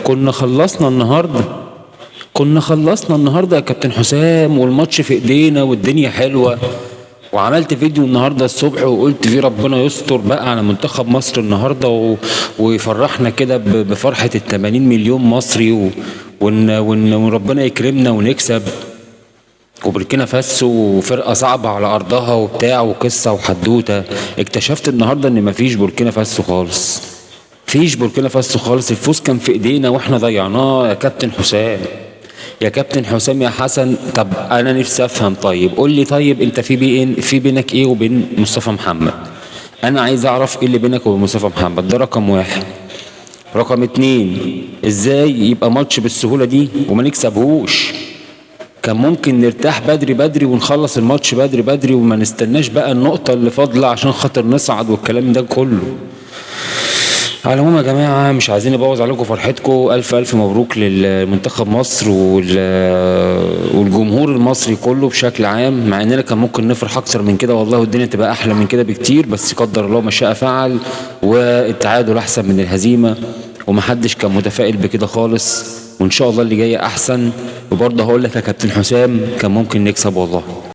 كنا خلصنا النهارده يا كابتن حسام، والماتش في ايدينا والدنيا حلوه. وعملت فيديو النهارده الصبح وقلت فيه ربنا يستر بقى على منتخب مصر النهارده ويفرحنا كده بفرحه ال 80 مليون مصري وربنا يكرمنا ونكسب. وبوركينا فاسو فرقه صعبه على ارضها وبتاع وقصه وحدوته. اكتشفت النهارده ان مفيش بوركينا فاسو خالص. الفوز كان في ايدينا واحنا ضيعناه يا كابتن حسام. يا حسن، طب انا نفسي افهم. طيب قول لي، طيب انت في بينك ايه وبين مصطفى محمد؟ انا عايز اعرف ايه اللي بينك وبين مصطفى محمد. ده رقم واحد. رقم اتنين، ازاي يبقى ماتش بالسهوله دي وما نكسبهوش؟ كان ممكن نرتاح بدري بدري ونخلص الماتش بدري بدري وما نستناش بقى النقطه اللي فاضله عشان خاطر نصعد والكلام ده كله. على العموم يا جماعة، مش عايزين نبوظ عليكم فرحتكم. ألف ألف مبروك للمنتخب مصر والجمهور المصري كله بشكل عام. مع إننا كان ممكن نفرح أكتر من كده والله، والدنيا تبقى أحلى من كده بكتير، بس قدر الله ما شاء فعل، والتعادل أحسن من الهزيمة. ومحدش كان متفائل بكده خالص، وإن شاء الله اللي جاي أحسن. وبرضه هقول لك يا كابتن حسام، كان ممكن نكسب والله.